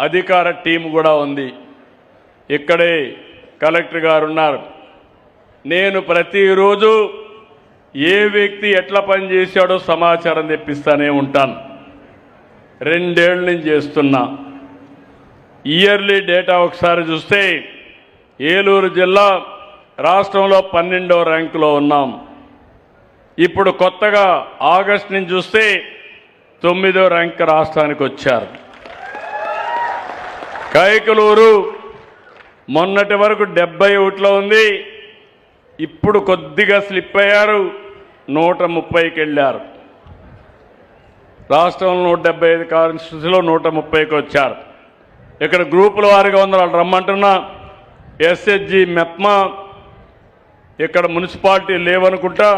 అధికార టీం కూడా ఉంది. ఇక్కడే కలెక్టర్ గారు ఉన్నారు. నేను ప్రతిరోజు ఏ వ్యక్తి ఎట్లా పనిచేశాడో సమాచారం తెప్పిస్తానే ఉంటాను. 2 ఏళ్ళ నుంచి చేస్తున్నా. ఇయర్లీ డేటా ఒకసారి చూస్తే ఏలూరు జిల్లా రాష్ట్రంలో 12వ ర్యాంకులో ఉన్నాం. ఇప్పుడు కొత్తగా ఆగస్టు నుంచి చూస్తే 9వ ర్యాంక్ రాష్ట్రానికి వచ్చారు. కైకలూరు మొన్నటి వరకు 71లో ఉంది. ఇప్పుడు కొద్దిగా స్లిప్ అయ్యారు, 130కి వెళ్ళారు. రాష్ట్రంలో 175 కాన్స్టిట్యూన్సీలో 130కి వచ్చారు. ఇక్కడ గ్రూపుల వారిగా ఉంది, వాళ్ళు రమ్మంటున్నా. ఎస్హెచ్జి మెప్మా ఇక్కడ మున్సిపాలిటీ లేవనుకుంటా.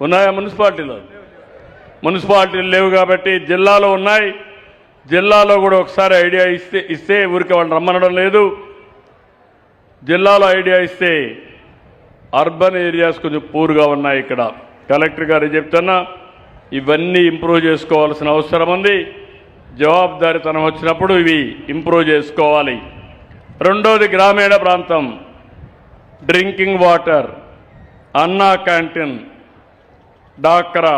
ఉన్నాయా మున్సిపాలిటీలో? మున్సిపాలిటీలు లేవు కాబట్టి జిల్లాలో ఉన్నాయి. జిల్లాలో కూడా ఒకసారి ఐడియా ఇస్తే ఊరికి వాళ్ళు రమ్మనడం లేదు. జిల్లాలో ఐడియా ఇస్తే అర్బన్ ఏరియాస్ కొంచెం పూర్గా ఉన్నాయి. ఇక్కడ కలెక్టర్ గారు చెప్తున్నా, ఇవన్నీ ఇంప్రూవ్ చేసుకోవాల్సిన అవసరం ఉంది. జవాబుదారీతనం వచ్చినప్పుడు ఇవి ఇంప్రూవ్ చేసుకోవాలి. రెండోది గ్రామీణ ప్రాంతం, డ్రింకింగ్ వాటర్, అన్నా క్యాంటీన్, డాక్రా,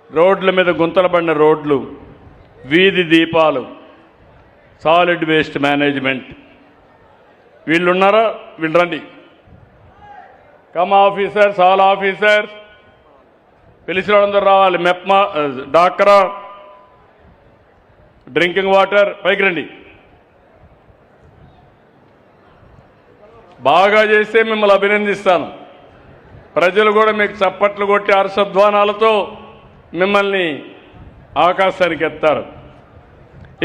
రోడ్ల మీద గుంతలు పడిన రోడ్లు, వీధి దీపాలు, సాలిడ్ వేస్ట్ మేనేజ్మెంట్. వీళ్ళు ఉన్నారా? వీళ్ళు రండి. కమ్ ఆఫీసర్స్, ఆల్ ఆఫీసర్స్, పిలిచిన వాళ్ళందరూ రావాలి. మెప్మా, డాక్రా, డ్రింకింగ్ వాటర్, పైకి రండి. బాగా చేస్తే మిమ్మల్ని అభినందిస్తాను. ప్రజలు కూడా మీకు చప్పట్లు కొట్టి హర్షధ్వానాలతో మిమ్మల్ని ఆకాశానికి ఎత్తారు.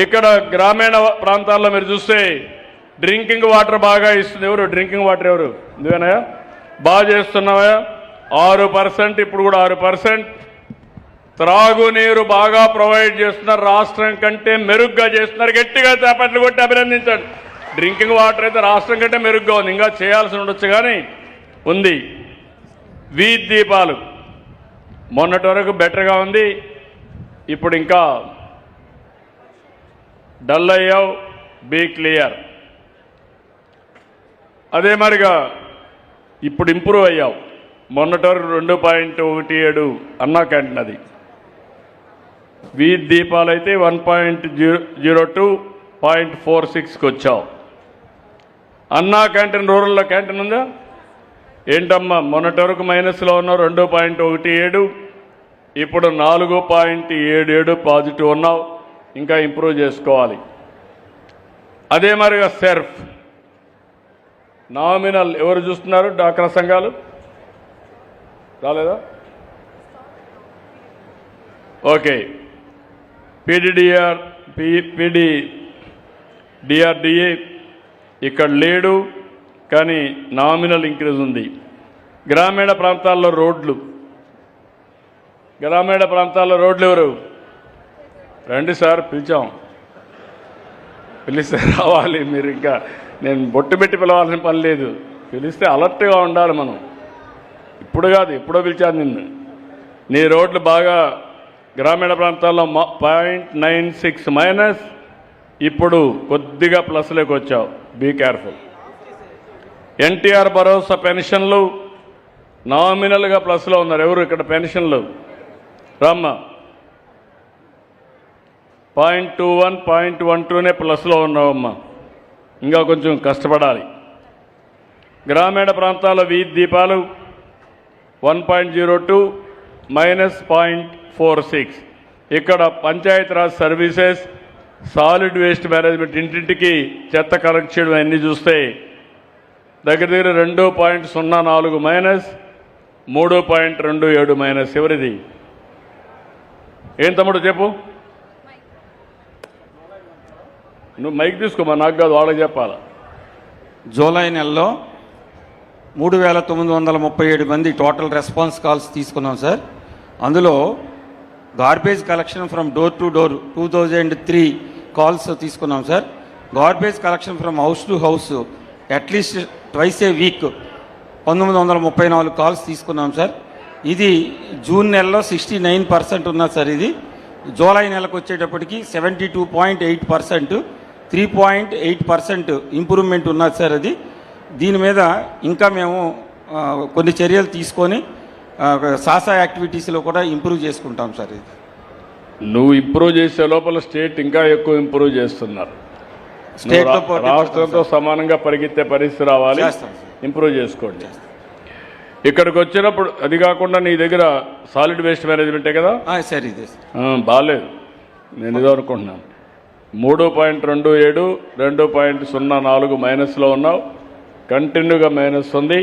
ఇక్కడ గ్రామీణ ప్రాంతాల్లో మీరు చూస్తే డ్రింకింగ్ వాటర్ బాగా ఇస్తుంది. ఎవరు డ్రింకింగ్ వాటర్? ఎవరు? నువ్వేనా? బాగా చేస్తున్నావా? 6%, ఇప్పుడు కూడా 6%. త్రాగునీరు బాగా ప్రొవైడ్ చేస్తున్నారు, రాష్ట్రం కంటే మెరుగ్గా చేస్తున్నారు. గట్టిగా చప్పట్లు కొట్టి అభినందించండి. డ్రింకింగ్ వాటర్ అయితే రాష్ట్రం కంటే మెరుగ్గా ఉంది, ఇంకా చేయాల్సి ఉండొచ్చు కానీ ఉంది. వీధి దీపాలు మొన్నటి వరకు బెటర్గా ఉంది, ఇప్పుడు ఇంకా డల్ అయ్యావు, బీ క్లియర్. అదే మరిగా ఇప్పుడు ఇంప్రూవ్ అయ్యావు. మొన్నటి వరకు 2.17 అన్నా క్యాంటీన్, అది వీధి దీపాలు అయితే 1.02, 0.46కి వచ్చావు. అన్నా క్యాంటీన్, రూరల్లో క్యాంటీన్ ఉందా? ఏంటమ్మా మొన్నటి వరకు మైనస్లో ఉన్నావు, 2.17, ఇప్పుడు 4.77 పాజిటివ్ ఉన్నావు. ఇంకా ఇంప్రూవ్ చేసుకోవాలి. అదే మరిగా సెర్ఫ్ నామినల్ ఎవరు చూస్తున్నారు? డాక్రా సంఘాలు రాలేదా? ఓకే. డిఆర్డిఏ ఇక్కడ లేడు కానీ నామినల్ ఇంక్రీజ్ ఉంది. గ్రామీణ ప్రాంతాల్లో రోడ్లు, గ్రామీణ ప్రాంతాల్లో రోడ్లు ఎవరు? రండి సార్, పిలిస్తే రావాలి. మీరు ఇంకా నేను బొట్టు పెట్టి పిలవాల్సిన పని లేదు. పిలిస్తే అలర్ట్గా ఉండాలి మనం. ఇప్పుడు కాదు, ఎప్పుడో పిలిచాను నిన్ను. నీ రోడ్లు బాగా గ్రామీణ ప్రాంతాల్లో 0.96 మైనస్, ఇప్పుడు కొద్దిగా ప్లస్లోకి వచ్చావు. Be careful. ఎన్టీఆర్ భరోసా పెన్షన్లు నామినల్గా ప్లస్లో ఉన్నారు. ఎవరు ఇక్కడ పెన్షన్లు? రమ్మ 0.21, 0.12నే ప్లస్లో ఉన్నావమ్మా. ఇంకా కొంచెం కష్టపడాలి. గ్రామీణ ప్రాంతాల వీధి దీపాలు 1.02 మైనస్ 0.46. ఇక్కడ Panchayati Raj services, solid waste management, ఇంటింటికి చెత్త కలెక్ట్ చేయడం అన్నీ చూస్తే దగ్గర 2.04 మైనస్, 3.27 మైనస్. ఎవరిది? ఏం తమ్ముడు చెప్పు. నువ్వు మైక్ తీసుకోమా, నాకు కాదు వాళ్ళకి చెప్పాలా. జూలై నెలలో 3937 మంది టోటల్ రెస్పాన్స్ కాల్స్ తీసుకున్నాం సార్. అందులో garbage collection from door to door 2003 calls తీసుకున్నాం sir. Garbage collection from house to house at least twice a week 1934 calls తీసుకున్నాం సార్. ఇది జూన్ నెలలో 69% ఉన్నది సార్. ఇది జూలై నెలకు వచ్చేటప్పటికి 72.8%, 3.8% ఇంప్రూవ్మెంట్ ఉన్నది సార్. అది దీని మీద ఇంకా మేము కొన్ని చర్యలు తీసుకొని సాసా యాక్టివిటీస్లో కూడా ఇంప్రూవ్ చేసుకుంటాం సార్. ఇది నువ్వు ఇంప్రూవ్ చేసే లోపల స్టేట్ ఇంకా ఎక్కువ ఇంప్రూవ్ చేస్తున్నారు. స్టేట్తో రాష్ట్రంతో సమానంగా పరిగెత్తే పరిస్థితి రావాలి. చేస్తాం సార్. ఇంప్రూవ్ చేసుకోండి. ఇక్కడికి వచ్చినప్పుడు అది కాకుండా నీ దగ్గర సాలిడ్ వేస్ట్ మేనేజ్మెంటే కదా సార్. ఇదే బాగాలేదు, నేను ఇదో అనుకుంటున్నాను. 3.27, 2.04 మైనస్లో ఉన్నావు, కంటిన్యూగా మైనస్ ఉంది.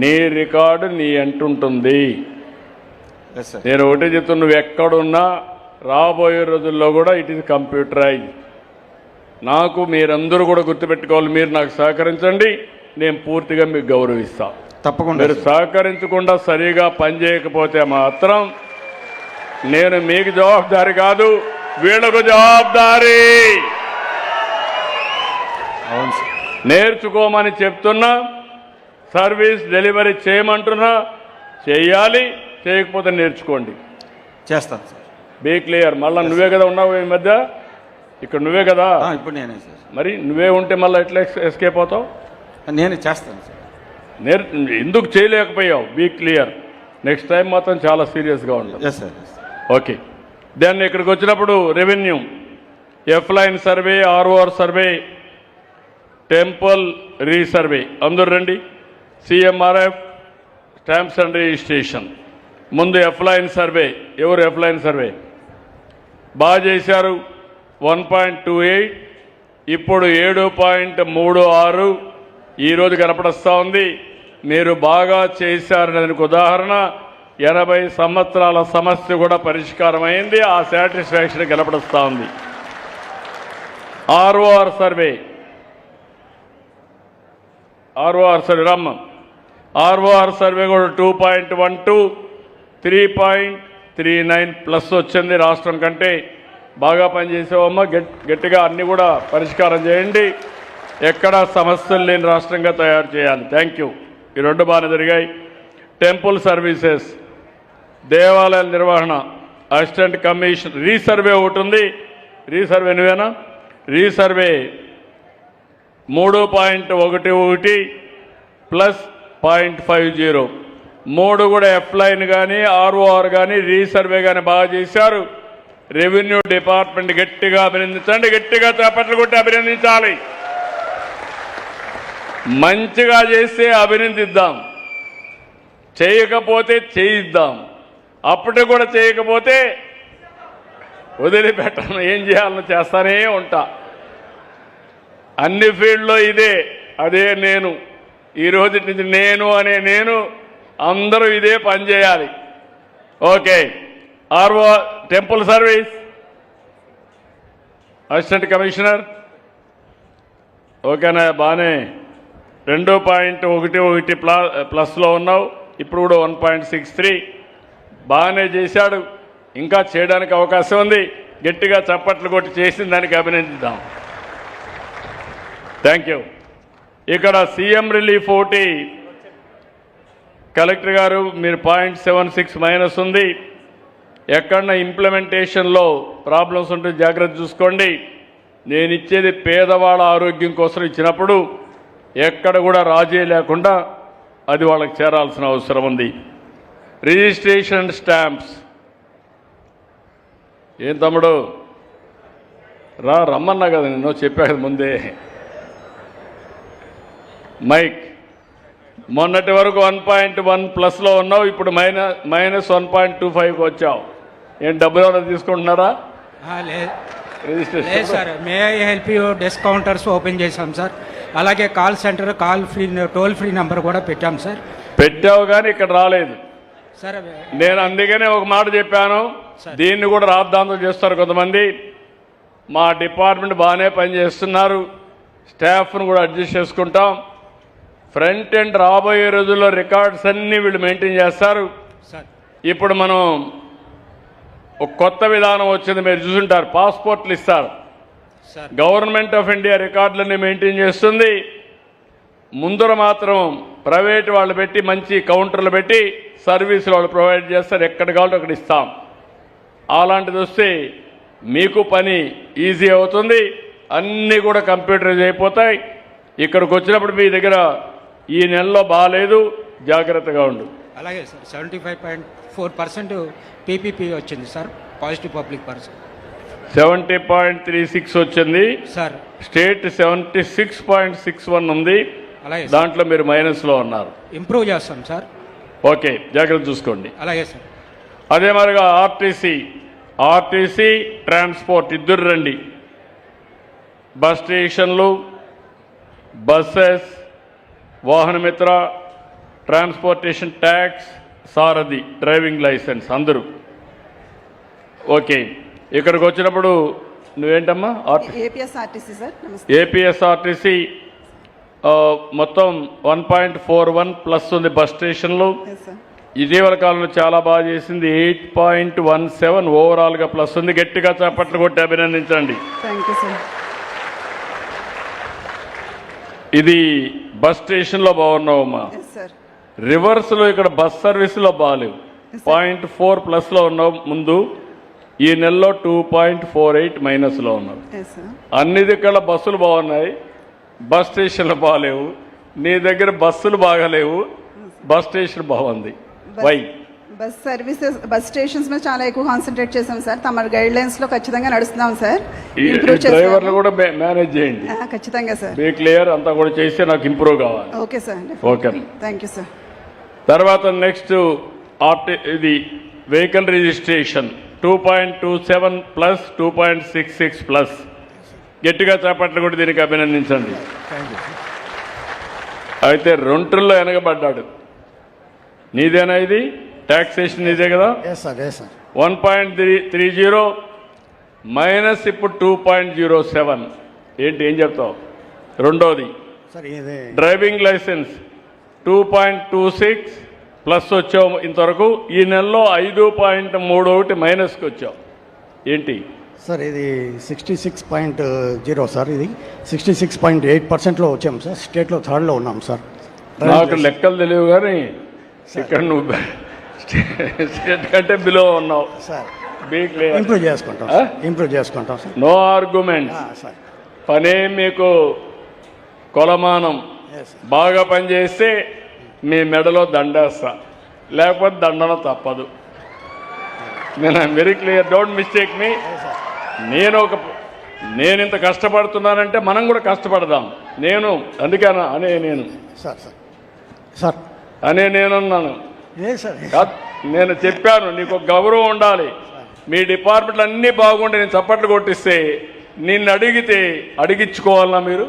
నీ రికార్డు నీ అంటుంటుంది. సార్. నేను ఒకటే చెప్తున్నా, నువ్వు ఎక్కడున్నా రాబోయే రోజుల్లో కూడా ఇట్ ఈస్ కంప్యూటరైజ్. నాకు మీరందరూ కూడా గుర్తుపెట్టుకోవాలి, మీరు నాకు సహకరించండి, నేను పూర్తిగా మీకు గౌరవిస్తాను. తప్పకుండా. మీరు సహకరించకుండా సరిగా పనిచేయకపోతే మాత్రం నేను మీకు జవాబుదారి కాదు, వీళ్ళకు జవాబుదారీ. అవును సార్. నేర్చుకోమని చెప్తున్నా, సర్వీస్ డెలివరీ చేయమంటున్నా, చేయాలి. చేయకపోతే నేర్చుకోండి. చేస్తాను సార్. Be clear. మళ్ళీ నువ్వే కదా ఉన్నావు ఈ మధ్య, ఇక్కడ నువ్వే కదా. ఇప్పుడు నేనే సార్. మరి నువ్వే ఉంటే మళ్ళీ ఎట్లా ఎస్కేప్ అవుతావు? నేను చేస్తాను సార్. ఎందుకు చేయలేకపోయావు? Be clear. నెక్స్ట్ టైం మాత్రం చాలా సీరియస్గా ఉంటుంది. Yes sir. ఓకే. దెన్ ఇక్కడికి వచ్చినప్పుడు revenue, ఎఫ్లైన్ survey, ROR survey, temple resurvey, అందరూ రండి. CMRF, stamps and registration. ముందు ఎఫ్లైన్ సర్వే. ఎవరు ఎఫ్లైన్ సర్వే బాగా చేశారు? 1.28, ఇప్పుడు 7.36 ఈరోజు కనపడస్తూ ఉంది. మీరు బాగా చేశారని దానికి ఉదాహరణ 80 సంవత్సరాల సమస్య కూడా పరిష్కారం అయింది. ఆ సాటిస్ఫాక్షన్ కనపడుస్తూ ఉంది. ఆర్ఓఆర్ సర్వే, ఆర్ఓఆర్ సర్వే రమ్మ. ఆర్ఓఆర్ సర్వే కూడా 2.12, 3.39 ప్లస్ వచ్చింది. రాష్ట్రం కంటే బాగా పనిచేసావమ్మా. గట్టిగా అన్ని కూడా పరిష్కారం చేయండి. ఎక్కడా సమస్యలు లేని రాష్ట్రంగా తయారు చేయాలి. Thank you. ఈ రెండు బాగానే జరిగాయి. టెంపుల్ సర్వీసెస్, దేవాలయాల నిర్వహణ, అసిస్టెంట్ కమిషన్, రీసర్వే ఒకటి ఉంది. రీసర్వే నువ్వేనా? Resurvey 3.11 plus 0.50. 3 కూడా ఎఫ్లైన్ కానీ ఆర్ఓఆర్ కానీ రీసర్వే కానీ బాగా చేశారు. రెవెన్యూ డిపార్ట్మెంట్ గట్టిగా అభినందించండి. గట్టిగా చప్పట్లు కొట్టి అభినందించాలి. మంచిగా చేస్తే అభినందిద్దాం, చేయకపోతే చేయిద్దాం. అప్పటికి కూడా చేయకపోతే వదిలిపెట్టను. ఏం చేయాలని చేస్తానే ఉంటా. అన్ని ఫీల్డ్లో ఇదే. అదే నేను. ఈ రోజు నుంచి నేను అందరూ ఇదే పని చేయాలి. Okay. RO, temple service, assistant commissioner ఓకేనా? బాగానే 2.11 ప్లస్లో ఉన్నావు. ఇప్పుడు కూడా 1.63 బాగానే చేశాడు. ఇంకా చేయడానికి అవకాశం ఉంది. గట్టిగా చప్పట్లు కొట్టి చేసిన దానికి అభినందిద్దాం. Thank you. ఇక్కడ సీఎం రిలీఫ్ ఒకటి కలెక్టర్ గారు మీరు 0.76 మైనస్ ఉంది. ఎక్కడన్నా ఇంప్లిమెంటేషన్లో ప్రాబ్లమ్స్ ఉంటే జాగ్రత్త చూసుకోండి. నేను ఇచ్చేది పేదవాళ్ళ ఆరోగ్యం కోసం ఇచ్చినప్పుడు ఎక్కడ కూడా రాజీ లేకుండా అది వాళ్ళకి చేరాల్సిన అవసరం ఉంది. Registration stamps. ఏం తమ్ముడు రమ్మన్నా కదా, నేను చెప్పా కదా ముందే. మైక్, మొన్నటి వరకు 1.1 ప్లస్లో ఉన్నావు, ఇప్పుడు మైనస్ 1.25కి వచ్చావు. ఏం డబ్బులు ఏమైనా తీసుకుంటున్నారా? లేదు sir. May I help you desk counters open చేశాం సార్. అలాగే call center, call free, toll free number కూడా పెట్టాం సార్. పెట్టావు కానీ ఇక్కడ రాలేదు సార్. నేను అందుకనే ఒక మాట చెప్పాను, దీన్ని కూడా రాద్ధాంతం చేస్తారు కొంతమంది. మా డిపార్ట్మెంట్ బాగానే పనిచేస్తున్నారు, స్టాఫ్ను కూడా అడ్జస్ట్ చేసుకుంటాం. ఫ్రంట్ ఎండ్ రాబోయే రోజుల్లో రికార్డ్స్ అన్నీ వీళ్ళు మెయింటైన్ చేస్తారు. ఇప్పుడు మనం ఒక కొత్త విధానం వచ్చింది, మీరు చూసుంటారు. పాస్పోర్ట్లు ఇస్తారు. గవర్నమెంట్ ఆఫ్ ఇండియా రికార్డులన్నీ మెయింటైన్ చేస్తుంది. ముందర మాత్రం ప్రైవేట్ వాళ్ళు పెట్టి మంచి కౌంటర్లు పెట్టి సర్వీసులు వాళ్ళు ప్రొవైడ్ చేస్తారు. ఎక్కడ కావాలో అక్కడ ఇస్తాం. అలాంటిది వస్తే మీకు పని ఈజీ అవుతుంది, అన్నీ కూడా కంప్యూటరైజ్ అయిపోతాయి. ఇక్కడికి వచ్చినప్పుడు మీ దగ్గర ఈ నెలలో బాగాలేదు, జాగ్రత్తగా ఉండు. అలాగే సార్ 75.4% పీపీపీ వచ్చింది సార్, పాజిటివ్ పబ్లిక్ పర్సన్ 70.36 వచ్చింది సార్. స్టేట్ 76.61 ఉంది. అలాగే సార్. దాంట్లో మీరు మైనస్లో ఉన్నారు. ఇంప్రూవ్ చేస్తాం సార్. ఓకే, జాగ్రత్త చూసుకోండి. అలాగే సార్. అదే మరిగా ఆర్టీసీ ట్రాన్స్పోర్ట్ ఇద్దరు రండి. బస్ స్టేషన్లు, buses, Vahanamitra, transportation tax, Sarathi, driving licence అందరూ. ఓకే, ఇక్కడికి వచ్చినప్పుడు నువ్వేంటమ్మా? APSRTC sir. నమస్తే. ఏపీఎస్ఆర్టీసీ మొత్తం 1.41 ప్లస్ ఉంది. బస్ స్టేషన్లు ఎస్ సార్. ఇటీవల కాలంలో చాలా బాగా చేసింది. 8.17 ఓవరాల్గా ప్లస్ ఉంది. గట్టిగా చప్పట్లు కొట్టి అభినందించండి. Thank you sir. ఇది బస్ స్టేషన్లో బాగున్నావమ్మా. Yes sir. రివర్స్లో ఇక్కడ బస్ సర్వీసులో బాగాలేవు. 0.4 ప్లస్లో ఉన్నావు ముందు. ఈ నెలలో 2.48 మైనస్లో ఉన్నావు. Yes sir. అన్ని దిక్కుల బస్సులు బాగున్నాయి, బస్ స్టేషన్లు బాగాలేవు. నీ దగ్గర బస్సులు బాగాలేవు, బస్ స్టేషన్ బాగుంది. Why? Bus services, bus stations మీద చాలా ఎక్కువ కాన్సన్ట్రేట్ చేసాం సార్. తమ గైడ్ లైన్స్ లో ఖచ్చితంగా నడుస్తున్నాం సార్. ఇంప్రూవ్ డ్రైవర్లు కూడా మేనేజ్ చేయండి. ఖచ్చితంగా సార్. బీ క్లియర్ అంతా కూడా చేస్తే నాకు ఇంప్రూవ్ కావాలి. Okay sir. Okay, thank you sir. తర్వాత నెక్స్ట్ ఇది వెహికల్ రిజిస్ట్రేషన్ 2.27 ప్లస్ 2.66 ప్లస్. గట్టిగా చేపట్లు కూడా దీనికి అభినందించండి. అయితే రెంట్రుల్లో వెనకబడ్డాడు. నీదేనా ఇది? ట్యాక్సేషన్ నీదే కదా? 1.30 మైనస్ ఇప్పుడు 2.07. ఏంటి, ఏం చెప్తావు? రెండోది డ్రైవింగ్ లైసెన్స్ 2.26 ప్లస్ వచ్చావు ఇంతవరకు. ఈ నెలలో 5.31 మైనస్కి వచ్చావు. ఏంటి సార్ ఇది 66.0 సార్. ఇది 66.8%లో వచ్చాము సార్. స్టేట్లో థర్డ్లో ఉన్నాం సార్. నాకు లెక్కలు తెలియవు కానీ ఇక్కడ నువ్వు స్టేట్ కంటే బిలో ఉన్నావు సార్. Be clear. ఇంప్రూవ్ చేసుకుంటాం సార్. No argument. సార్ పనే మీకు కొలమానం. బాగా పనిచేస్తే మీ మెడలో దండేస్తా, లేకపోతే దండన తప్పదు. నేను వెరీ క్లియర్, డోంట్ మిస్టేక్ మీ. నేను ఇంత కష్టపడుతున్నానంటే మనం కూడా కష్టపడదాం. అందుకనా నేను సార్ సార్ సార్ నేనున్నాను. సార్ నేను చెప్పాను నీకు గౌరవం ఉండాలి. మీ డిపార్ట్మెంట్లు అన్నీ బాగుంటే నేను చప్పట్లు కొట్టిస్తే నిన్ను అడిగించుకోవాలన్నా మీరు?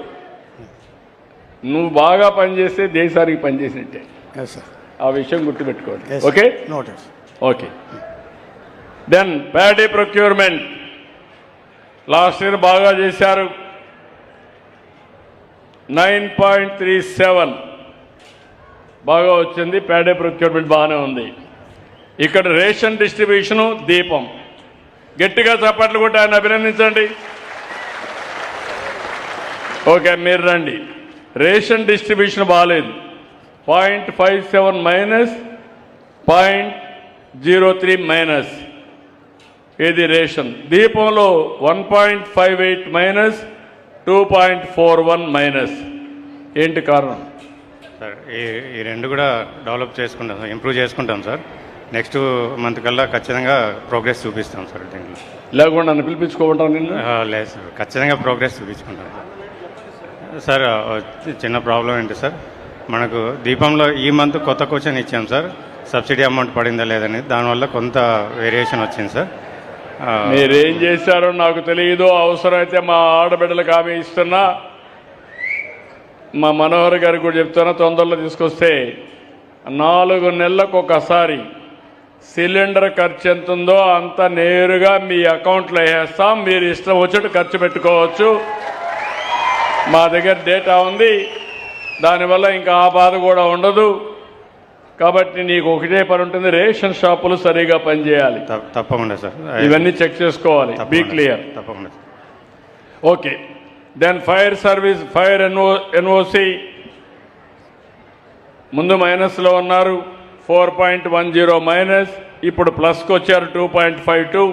నువ్వు బాగా పనిచేస్తే దేశానికి పనిచేసినట్టే. ఆ విషయం గుర్తుపెట్టుకోండి. Okay okay. Then paddy procurement last year బాగా చేశారు. 9.37 బాగా వచ్చింది. ప్యాడీ ప్రొక్యూర్మెంట్ బాగానే ఉంది. ఇక్కడ రేషన్ డిస్ట్రిబ్యూషను దీపం. గట్టిగా చప్పట్లు కొట్టి ఆయన అభినందించండి. ఓకే, మీరు రండి. రేషన్ డిస్ట్రిబ్యూషన్ బాగాలేదు. 0.57 మైనస్, 0.03 మైనస్. ఇది రేషన్. దీపంలో 1.58 మైనస్, 2.41 మైనస్. ఏంటి కారణం? సార్ ఈ రెండు కూడా డెవలప్ చేసుకుంటాం సార్, ఇంప్రూవ్ చేసుకుంటాం సార్. నెక్స్ట్ మంత్ కల్లా ఖచ్చితంగా ప్రోగ్రెస్ చూపిస్తాం సార్. దీంట్లో లేకుండా నన్ను పిలిపించుకోమంటాను నిన్ను? లేదు సార్, ఖచ్చితంగా ప్రోగ్రెస్ చూపించుకుంటాం సార్. చిన్న ప్రాబ్లం ఏంటి సార్, మనకు దీపంలో ఈ మంత్ కొత్త క్వశ్చన్ ఇచ్చాం సార్, సబ్సిడీ అమౌంట్ పడిందా లేదని. దానివల్ల కొంత వేరియేషన్ వచ్చింది సార్. మీరేం చేశారో నాకు తెలియదు. అవసరమైతే మా ఆడబిడ్డలకు హామీ ఇస్తున్నా, మా మనోహర్ గారికి కూడా చెప్తున్నా, తొందరలో తీసుకొస్తే 4 నెలలకు ఒకసారి సిలిండర్ ఖర్చు ఎంత ఉందో అంత నేరుగా మీ అకౌంట్లో వేస్తాం. మీరు ఇష్టం వచ్చినట్టు ఖర్చు పెట్టుకోవచ్చు. మా దగ్గర డేటా ఉంది. దానివల్ల ఇంకా ఆ బాధ కూడా ఉండదు. కాబట్టి నీకు ఒకటే పని ఉంటుంది, రేషన్ షాపులు సరిగా పనిచేయాలి. తప్పకుండా సార్, ఇవన్నీ చెక్ చేసుకోవాలి. Be clear. తప్పకుండా. Okay. Then fire service, fire NOC ముందు మైనస్లో ఉన్నారు. 4.10 మైనస్, ఇప్పుడు ప్లస్కి వచ్చారు 2.52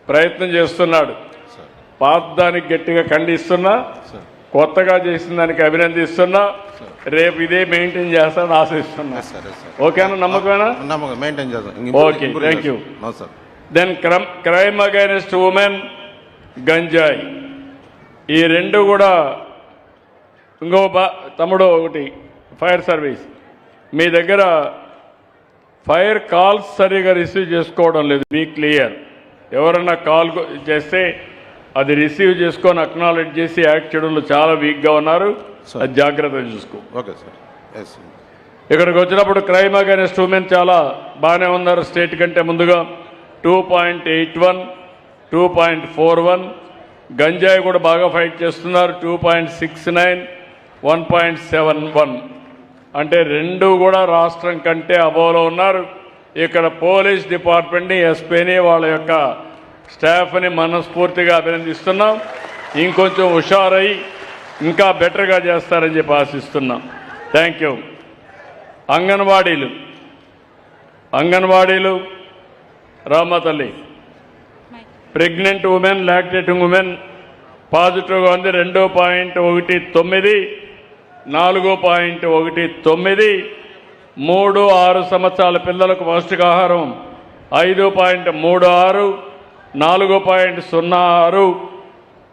ప్రయత్నం చేస్తున్నాడు. పాతదానికి గట్టిగా ఖండిస్తున్నా, కొత్తగా చేసిన దానికి అభినందిస్తున్నా. రేపు ఇదే మెయింటైన్ చేస్తాను ఆశిస్తున్నా. ఓకేనా? నమ్మకమేనా? మెయింటైన్ చేద్దాం. Okay, thank you. Sir then crime against women, గంజాయి, ఈ రెండు కూడా. ఇంకో తమ్ముడు ఒకటి, ఫైర్ సర్వీస్, మీ దగ్గర ఫైర్ కాల్స్ సరిగా రిసీవ్ చేసుకోవడం లేదు. Be clear. ఎవరన్నా కాల్ చేస్తే అది రిసీవ్ చేసుకొని అక్నాలెడ్జ్ చేసి యాక్ట్ చేయడంలో చాలా వీక్గా ఉన్నారు. అది జాగ్రత్తగా చూసుకో. Okay sir. ఎస్. ఇక్కడికి వచ్చినప్పుడు క్రైమ్ అగైనెస్ట్ ఉమెన్ చాలా బాగానే ఉన్నారు. స్టేట్ కంటే ముందుగా 2.81, 2.41. గంజాయి కూడా బాగా ఫైట్ చేస్తున్నారు. 2.69, 1.71. అంటే రెండు కూడా రాష్ట్రం కంటే అబోవ్లో ఉన్నారు. ఇక్కడ పోలీస్ డిపార్ట్మెంట్ని, ఎస్పీని, వాళ్ళ యొక్క స్టాఫ్ని మనస్ఫూర్తిగా అభినందిస్తున్నాం. ఇంకొంచెం హుషారై ఇంకా బెటర్గా చేస్తారని చెప్పి ఆశిస్తున్నాం. Thank you. అంగన్వాడీలు రామ్మ తల్లి, ప్రెగ్నెంట్ ఉమెన్, లాక్టేటింగ్ ఉమెన్ పాజిటివ్గా ఉంది. 2.19, 4.19. 3-6 సంవత్సరాల పిల్లలకు పౌష్టికాహారం 5.36, 4.06,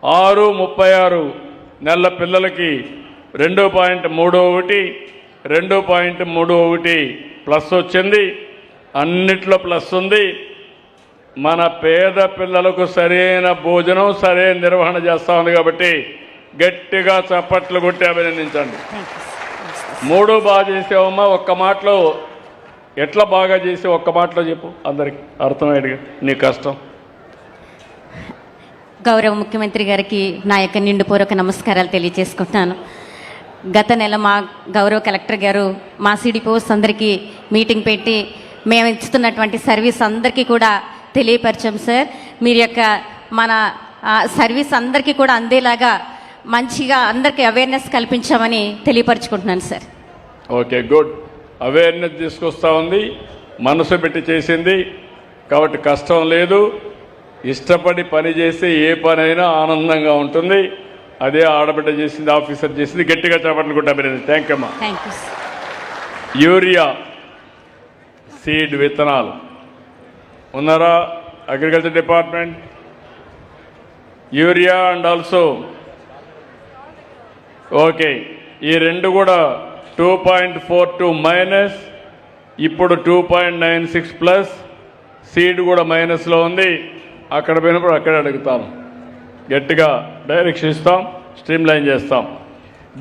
6-36 నెలల పిల్లలకి 2.31, 2.31 ప్లస్ వచ్చింది. అన్నిట్లో ప్లస్ ఉంది. మన పేద పిల్లలకు సరైన భోజనం, సరైన నిర్వహణ చేస్తూ ఉంది. కాబట్టి గట్టిగా చప్పట్లు కొట్టి అభినందించండి. 3 బాగా చేసావమ్మా. ఒక్క మాటలో ఎట్లా బాగా చేసి ఒక్క మాటలో చెప్పు, అందరికి అర్థమయ్యేట్టుగా. నీ కష్టం. గౌరవ ముఖ్యమంత్రి గారికి నా యొక్క నిండుపూర్వక నమస్కారాలు తెలియజేసుకుంటున్నాను. గత నెల మా గౌరవ కలెక్టర్ గారు మా సిడిపోస్ అందరికీ మీటింగ్ పెట్టి మేము ఇస్తున్నటువంటి సర్వీస్ అందరికీ కూడా తెలియపరిచాం సార్. మీరు యొక్క మన సర్వీస్ అందరికీ కూడా అందేలాగా మంచిగా అందరికీ అవేర్నెస్ కల్పించామని తెలియపరచుకుంటున్నాను సార్. Okay, good. అవేర్నెస్ తీసుకొస్తా ఉంది, మనసు పెట్టి చేసింది. కాబట్టి కష్టం లేదు. ఇష్టపడి పని చేస్తే ఏ పనైనా ఆనందంగా ఉంటుంది. అదే ఆడబిడ్డ చేసింది, ఆఫీసర్ చేసింది. గట్టిగా చేపట్లు కూడా అభినందింది. థ్యాంక్ యూ అమ్మా. Thank you sir. Urea seed విత్తనాలు ఉన్నారా? Agriculture department. Urea and also okay. ఈ రెండు కూడా 2.42 మైనస్, ఇప్పుడు 2.96 ప్లస్. సీడ్ కూడా మైనస్లో ఉంది. అక్కడ పోయినప్పుడు అక్కడే అడుగుతాను. గట్టిగా డైరెక్షన్ ఇస్తాం, స్ట్రీమ్ లైన్ చేస్తాం.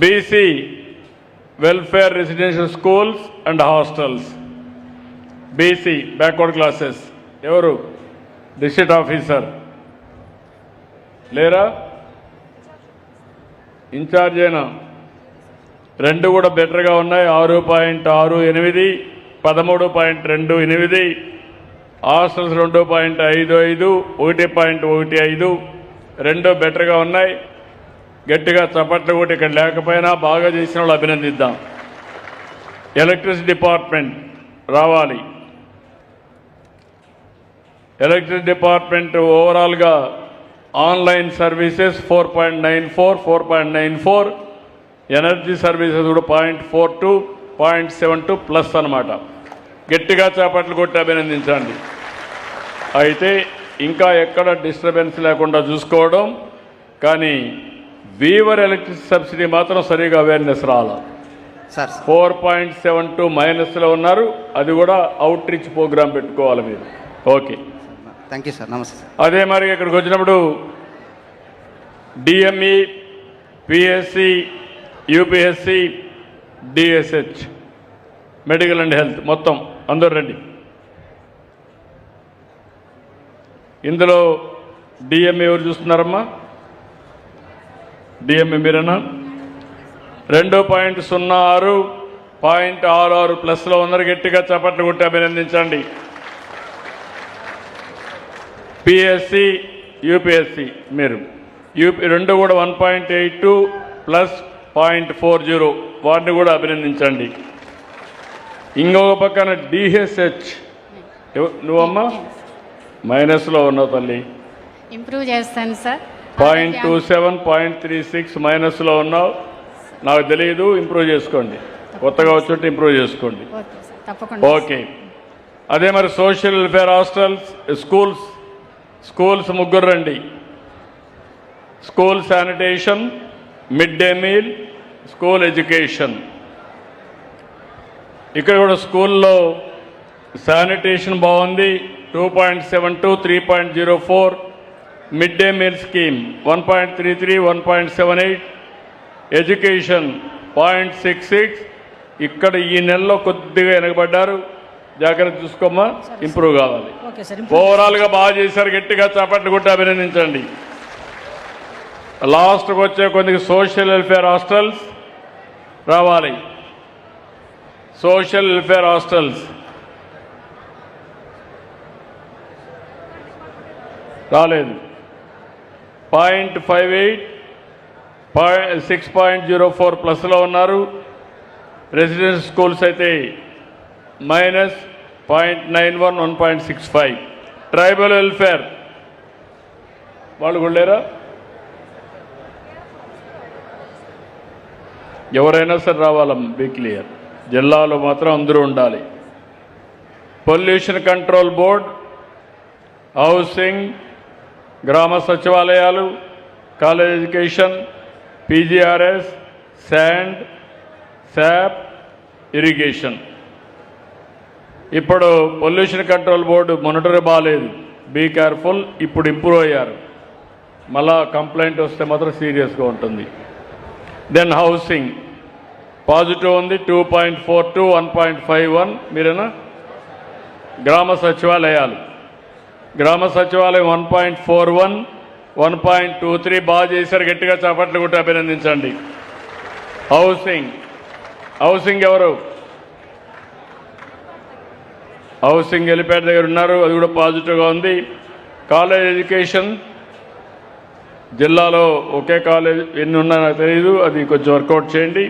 BC welfare residential schools and hostels, BC backward classes. ఎవరు? డిస్ట్రిక్ట్ ఆఫీసర్ లేరా? ఇన్ఛార్జ్ అయినా. రెండు కూడా బెటర్గా ఉన్నాయి. 6.68, 13.28. హాస్టల్స్ 2.55, 1.15. రెండు బెటర్గా ఉన్నాయి. గట్టిగా చప్పట్లు కూడా ఇక్కడ లేకపోయినా బాగా చేసిన వాళ్ళు అభినందిద్దాం. ఎలక్ట్రిసిటీ డిపార్ట్మెంట్ రావాలి. ఎలక్ట్రిసిటీ డిపార్ట్మెంట్ ఓవరాల్గా ఆన్లైన్ సర్వీసెస్ 4.94, 4.94. ఎనర్జీ సర్వీసెస్ కూడా 0.42, 0.72 ప్లస్ అన్నమాట. గట్టిగా చేపట్లు కొట్టి అభినందించండి. అయితే ఇంకా ఎక్కడ డిస్టర్బెన్స్ లేకుండా చూసుకోవడం. కానీ వీవర్ ఎలక్ట్రిసిటీ సబ్సిడీ మాత్రం సరిగా అవేర్నెస్ రాలా. 4.72 మైనస్లో ఉన్నారు. అది కూడా అవుట్ రీచ్ ప్రోగ్రామ్ పెట్టుకోవాలి మీరు. Okay, thank you sir. నమస్తే సార్. అదే మరి ఇక్కడికి వచ్చినప్పుడు DME, PSC, UPSC, DSH, medical and health మొత్తం అందరూ రండి. ఇందులో డిఎంఈ ఎవరు చూస్తున్నారమ్మా? డిఎంఈ మీరేనా? 2.06, 0.66 ప్లస్లో ఉన్నారు. గట్టిగా చప్పట్లు కొట్టి అభినందించండి. పిఎస్సి, యూపీఎస్సి మీరు రెండు కూడా 1.82 ప్లస్ 0.40, వాటిని కూడా అభినందించండి. ఇంకొక పక్కన డిహెచ్హెచ్ నువ్వమ్మా మైనస్లో ఉన్నావు తల్లి. ఇంప్రూవ్ చేస్తాను సార్. 0.27, 0.36 మైనస్లో ఉన్నావు. నాకు తెలియదు, ఇంప్రూవ్ చేసుకోండి. కొత్తగా వచ్చుంటే ఇంప్రూవ్ చేసుకోండి. ఓకే సార్, తప్పకుండా. ఓకే. అదే మరి సోషల్ వెల్ఫేర్ హాస్టల్స్, స్కూల్స్ ముగ్గురు రండి. School sanitation, mid day meal, school education. ఇక్కడ కూడా స్కూల్లో శానిటేషన్ బాగుంది, 2.72, 3.04. Mid day meal scheme 1.33, 1.78. Education 0.66. ఇక్కడ ఈ నెలలో కొద్దిగా వెనకబడ్డారు, జాగ్రత్త చూసుకోమ్మా, ఇంప్రూవ్ కావాలి. Okay sir. ఓవరాల్గా బాగా చేశారు, గట్టిగా చప్పట్లు కొట్టి అభినందించండి. లాస్ట్కి వచ్చే కొద్దిగా సోషల్ వెల్ఫేర్ హాస్టల్స్ రావాలి. సోషల్ వెల్ఫేర్ హాస్టల్స్ రాలేదు. 0.58, 6.04 ప్లస్లో ఉన్నారు. రెసిడెన్షియల్ స్కూల్స్ అయితే -0.91, 1.65. ట్రైబల్ వెల్ఫేర్ వాళ్ళు కూడా లేరా? ఎవరైనా సరే రావాలమ్మ, బీ క్లియర్. జిల్లాలో మాత్రం అందరూ ఉండాలి. పొల్యూషన్ కంట్రోల్ బోర్డ్, హౌసింగ్, గ్రామ సచివాలయాలు, కాలేజ్ ఎడ్యుకేషన్, పీజీఆర్ఎస్, శాండ్, శాప్, ఇరిగేషన్. ఇప్పుడు పొల్యూషన్ కంట్రోల్ బోర్డు మొనిటర్ బాగాలేదు, బీ కేర్ఫుల్. ఇప్పుడు ఇంప్రూవ్ అయ్యారు, మళ్ళా కంప్లైంట్ వస్తే మాత్రం సీరియస్గా ఉంటుంది. దెన్ హౌసింగ్ పాజిటివ్ ఉంది, 2.42, 1.51. మీరేనా? గ్రామ సచివాలయాలు, 1.41, 1.23. బాగా చేశారు, గట్టిగా చప్పట్లు కొట్టి అభినందించండి. హౌసింగ్ ఎవరు? హౌసింగ్ ఎలిపేట దగ్గర ఉన్నారు, అది కూడా పాజిటివ్గా ఉంది. కాలేజ్ ఎడ్యుకేషన్ జిల్లాలో ఒకే కాలేజ్, ఎన్ని ఉన్నా నాకు తెలియదు, అది కొంచెం వర్కౌట్ చేయండి.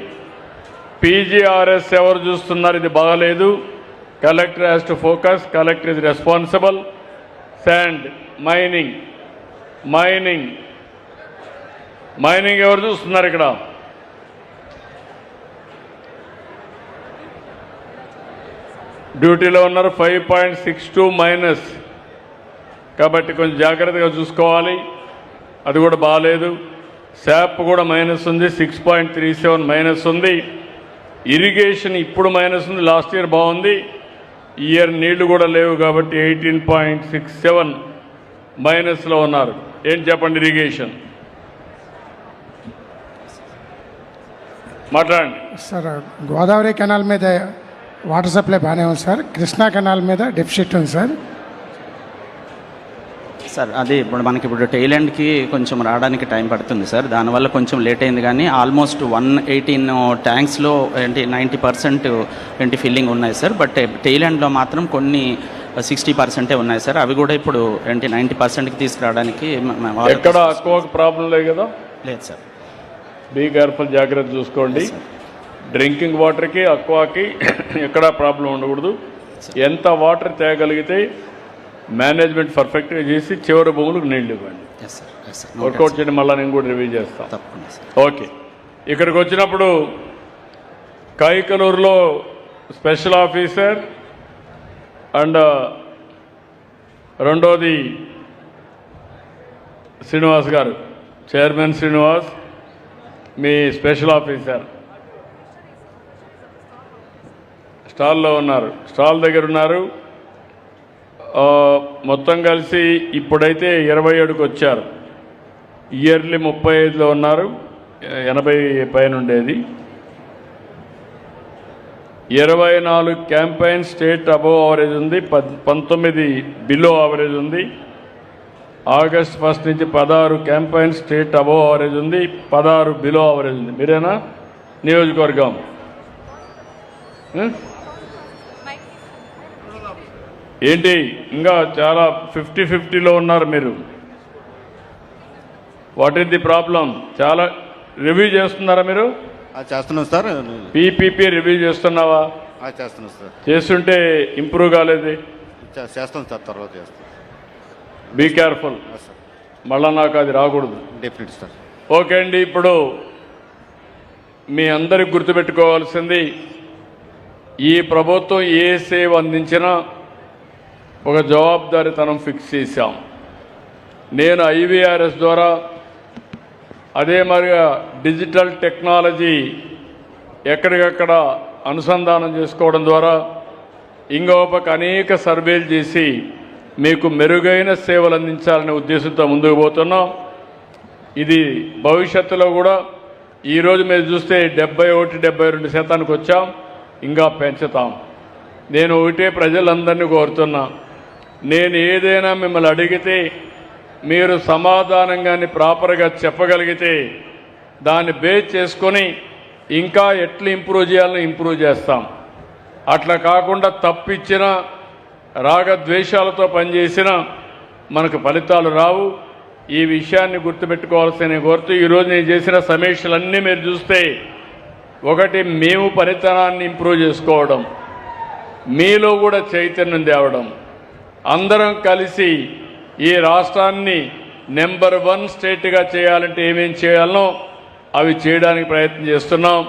పీజీఆర్ఎస్ ఎవరు చూస్తున్నారు? ఇది బాగలేదు. Collector has to focus, collector is responsible. Sand, mining ఎవరు చూస్తున్నారు ఇక్కడ? డ్యూటీలో ఉన్నారు, 5.62 మైనస్. కాబట్టి కొంచెం జాగ్రత్తగా చూసుకోవాలి, అది కూడా బాగాలేదు. శాప్ కూడా మైనస్ ఉంది, 6.37 మైనస్ ఉంది. ఇరిగేషన్ ఇప్పుడు మైనస్ ఉంది, లాస్ట్ ఇయర్ బాగుంది. ఈ ఇయర్ నీళ్లు కూడా లేవు కాబట్టి 18.67 మైనస్లో ఉన్నారు. ఏం చెప్పండి ఇరిగేషన్? మాట్లాడండి సార్. గోదావరి కెనాల్ మీద వాటర్ సప్లై బాగానే ఉంది సార్. కృష్ణా కెనాల్ మీద డెఫిసిట్ ఉంది సార్. సార్ అది ఇప్పుడు టెయిల్ ఎండ్కి కొంచెం రావడానికి టైం పడుతుంది సార్. దానివల్ల కొంచెం లేట్ అయింది, కానీ ఆల్మోస్ట్ 118 ట్యాంక్స్లో 90% ఫిల్లింగ్ ఉన్నాయి సార్. బట్ టెయిల్ ఎండ్లో మాత్రం కొన్ని 60% ఉన్నాయి సార్. అవి కూడా ఇప్పుడు 90%కి తీసుకురావడానికి ఎక్కడ అక్వాకి ప్రాబ్లం లేదు కదా? లేదు సార్. బీ కేర్ఫుల్, జాగ్రత్త చూసుకోండి. డ్రింకింగ్ వాటర్కి, అక్వాకి ఎక్కడా ప్రాబ్లం ఉండకూడదు. ఎంత వాటర్ తేగలిగితే మేనేజ్మెంట్ పర్ఫెక్ట్గా చేసి చివరి భూములకు నీళ్ళు ఇవ్వండి. వర్కౌట్ చేయండి. మళ్ళీ నేను కూడా రివ్యూ చేస్తాను. ఓకే. ఇక్కడికి వచ్చినప్పుడు కైకలూరులో స్పెషల్ ఆఫీసర్ అండ్ రెండోది శ్రీనివాస్ గారు, చైర్మన్ శ్రీనివాస్, మీ స్పెషల్ ఆఫీసర్ స్టాల్లో ఉన్నారు, స్టాల్ దగ్గర ఉన్నారు. మొత్తం కలిసి ఇప్పుడైతే 27కి వచ్చారు. ఇయర్లీ 35లో ఉన్నారు, 80 పైన ఉండేది. 24 క్యాంపెయిన్ స్టేట్ అబోవ్ యావరేజ్ ఉంది, 19 బిలో యావరేజ్ ఉంది. ఆగస్ట్ 1 నుంచి 16 క్యాంపెయిన్ స్టేట్ అబోవ్ యావరేజ్ ఉంది, 16 బిలో యావరేజ్ ఉంది. మీరేనా నియోజకవర్గం? ఏంటి ఇంకా చాలా 50-50లో ఉన్నారు మీరు. What is the problem? చాలా రివ్యూ చేస్తున్నారా మీరు? చేస్తున్నాం సార్. పీపీపీ రివ్యూ చేస్తున్నావా? చేస్తున్నాం సార్. చేస్తుంటే ఇంప్రూవ్ కాలేదు. చేస్తాం సార్, తర్వాత చేస్తాం. బీ కేర్ఫుల్, సార్ మళ్ళా నాకు అది రాకూడదు. Definite sir. ఓకే అండి, ఇప్పుడు మీ అందరికి గుర్తుపెట్టుకోవాల్సింది, ఈ ప్రభుత్వం ఏ సేవ అందించినా ఒక జవాబుదారీతనం ఫిక్స్ చేశాం. నేను ఐవీఆర్ఎస్ ద్వారా, అదే మరిగా డిజిటల్ టెక్నాలజీ ఎక్కడికక్కడ అనుసంధానం చేసుకోవడం ద్వారా, ఇంకో పక్క అనేక సర్వేలు చేసి మీకు మెరుగైన సేవలు అందించాలనే ఉద్దేశంతో ముందుకు పోతున్నాం. ఇది భవిష్యత్తులో కూడా ఈరోజు మీరు చూస్తే 71-72% వచ్చాం, ఇంకా పెంచుతాం. నేను ఒకటే ప్రజలందరినీ కోరుతున్నా, నేను ఏదైనా మిమ్మల్ని అడిగితే మీరు సమాధానంగాని ప్రాపర్గా చెప్పగలిగితే దాన్ని బేస్ చేసుకొని ఇంకా ఎట్లా ఇంప్రూవ్ చేయాలని ఇంప్రూవ్ చేస్తాం. అట్లా కాకుండా తప్పిచ్చిన రాగద్వేషాలతో పనిచేసిన మనకు ఫలితాలు రావు. ఈ విషయాన్ని గుర్తుపెట్టుకోవాల్సిన కోరుతూ ఈరోజు నేను చేసిన సమీక్షలన్నీ మీరు చూస్తే, ఒకటి మేము పనితనాన్ని ఇంప్రూవ్ చేసుకోవడం, మీలో కూడా చైతన్యం తేవడం, అందరం కలిసి ఈ రాష్ట్రాన్ని నెంబర్ 1 స్టేట్గా చేయాలంటే ఏమేం చేయాలనో అవి చేయడానికి ప్రయత్నం చేస్తున్నాం.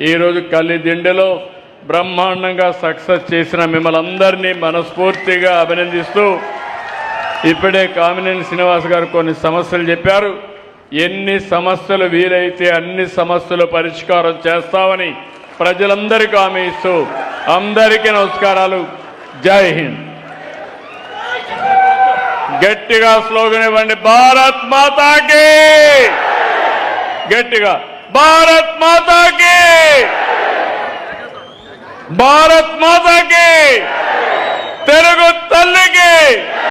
ఈరోజు కల్లిదిండిలో బ్రహ్మాండంగా సక్సెస్ చేసిన మిమ్మల్ని అందరినీ మనస్ఫూర్తిగా అభినందిస్తూ, ఇప్పుడే కామినేని శ్రీనివాస్ గారు కొన్ని సమస్యలు చెప్పారు. ఎన్ని సమస్యలు వీలైతే అన్ని సమస్యలు పరిష్కారం చేస్తామని ప్రజలందరికీ హామీ ఇస్తూ అందరికీ నమస్కారాలు. జై హింద్. గట్టిగా స్లోగన్ ఇవ్వండి, భారత్ మాతాకి. గట్టిగా, భారత్ మాతాకి, భారత్ మాతాకి, తెలుగు తల్లికి.